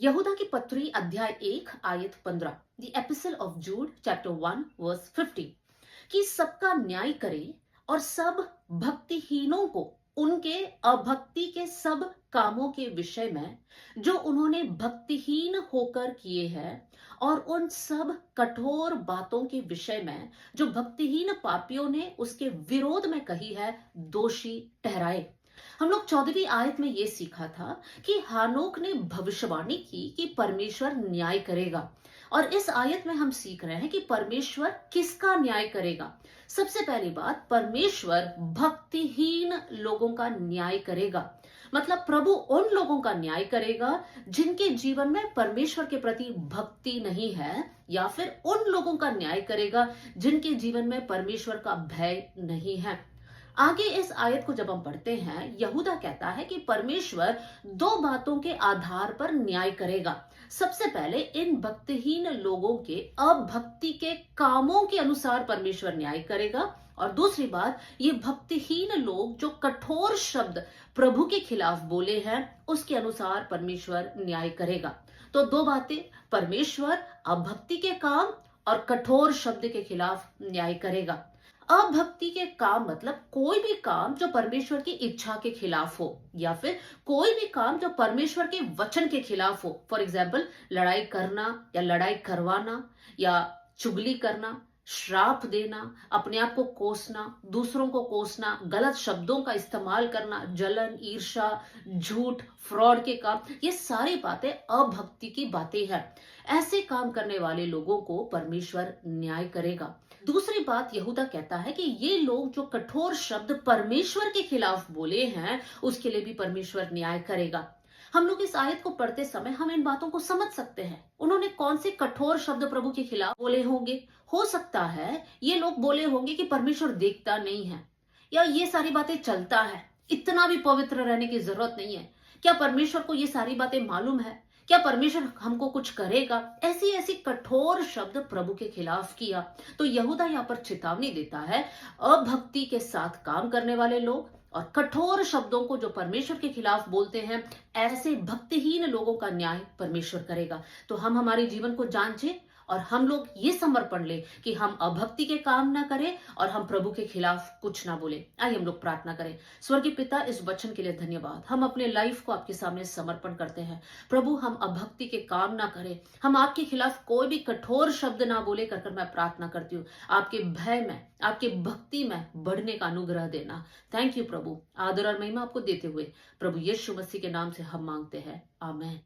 यहूदा की पत्री अध्याय 1 आयत 15। The epistle of Jude chapter 1 verse 50 कि सबका न्याय करे और सब भक्तिहीनों को उनके अभक्ति के सब कामों के विषय में जो उन्होंने भक्तिहीन होकर किए हैं और उन सब कठोर बातों के विषय में जो भक्तिहीन पापियों ने उसके विरोध में कही है दोषी ठहराए। हम लोग 14वीं आयत में यह सीखा था कि हानोक ने भविष्यवाणी की कि परमेश्वर न्याय करेगा। और इस आयत में हम सीख रहे हैं कि परमेश्वर किसका न्याय करेगा। सबसे पहली बात, परमेश्वर भक्तिहीन लोगों का न्याय करेगा। मतलब प्रभु उन लोगों का न्याय करेगा जिनके जीवन में परमेश्वर के प्रति भक्ति नहीं है, या फिर उन लोगों का न्याय करेगा जिनके जीवन में परमेश्वर का भय नहीं है। आगे इस आयत को जब हम पढ़ते हैं, यहूदा कहता है कि परमेश्वर दो बातों के आधार पर न्याय करेगा। सबसे पहले इन भक्तिहीन लोगों के अभक्ति के कामों के अनुसार परमेश्वर न्याय करेगा, और दूसरी बात, ये भक्तिहीन लोग जो कठोर शब्द प्रभु के खिलाफ बोले हैं उसके अनुसार परमेश्वर न्याय करेगा। तो दो बातें, परमेश्वर अभक्ति के काम और कठोर शब्द के खिलाफ न्याय करेगा। अभक्ति के काम मतलब कोई भी काम जो परमेश्वर की इच्छा के खिलाफ हो, या फिर कोई भी काम जो परमेश्वर के वचन के खिलाफ हो। फॉर एग्जाम्पल, लड़ाई करना या लड़ाई करवाना, या चुगली करना, श्राप देना, अपने आप को कोसना, दूसरों को कोसना, गलत शब्दों का इस्तेमाल करना, जलन, ईर्ष्या, झूठ, फ्रॉड के काम, ये सारी बातें अभक्ति की बातें हैं। ऐसे काम करने वाले लोगों को परमेश्वर न्याय करेगा। दूसरी बात, यहूदा कहता है कि ये लोग जो कठोर शब्द परमेश्वर के खिलाफ बोले हैं उसके लिए भी परमेश्वर न्याय करेगा। हम लोग इस आयत को पढ़ते समय हम इन बातों को समझ सकते हैं। उन्होंने कौन से कठोर शब्द प्रभु के खिलाफ बोले होंगे। हो सकता है ये लोग बोले होंगे कि परमेश्वर देखता नहीं है, या ये सारी बातें चलता है, इतना भी पवित्र रहने की जरूरत नहीं है। क्या परमेश्वर को ये सारी बातें मालूम है? क्या परमेश्वर हमको कुछ करेगा? ऐसी ऐसी कठोर शब्द प्रभु के खिलाफ किया। तो यहूदा यहाँ पर चेतावनी देता है, अभक्ति के साथ काम करने वाले लोग और कठोर शब्दों को जो परमेश्वर के खिलाफ बोलते हैं, ऐसे भक्तिहीन लोगों का न्याय परमेश्वर करेगा। तो हम हमारे जीवन को जांचें और हम लोग ये समर्पण ले कि हम अभक्ति के काम ना करें और हम प्रभु के खिलाफ कुछ ना बोले। आइए हम लोग प्रार्थना करें। स्वर्गीय पिता, इस वचन के लिए धन्यवाद। हम अपने लाइफ को आपके सामने समर्पण करते हैं। प्रभु, हम अभक्ति के काम ना करें, हम आपके खिलाफ कोई भी कठोर शब्द ना बोले कर मैं प्रार्थना करती हूँ। आपके भय में, आपके भक्ति में बढ़ने का अनुग्रह देना। थैंक यू प्रभु। आदर और महिमा आपको देते हुए प्रभु यीशु मसीह के नाम से हम मांगते हैं, आमीन।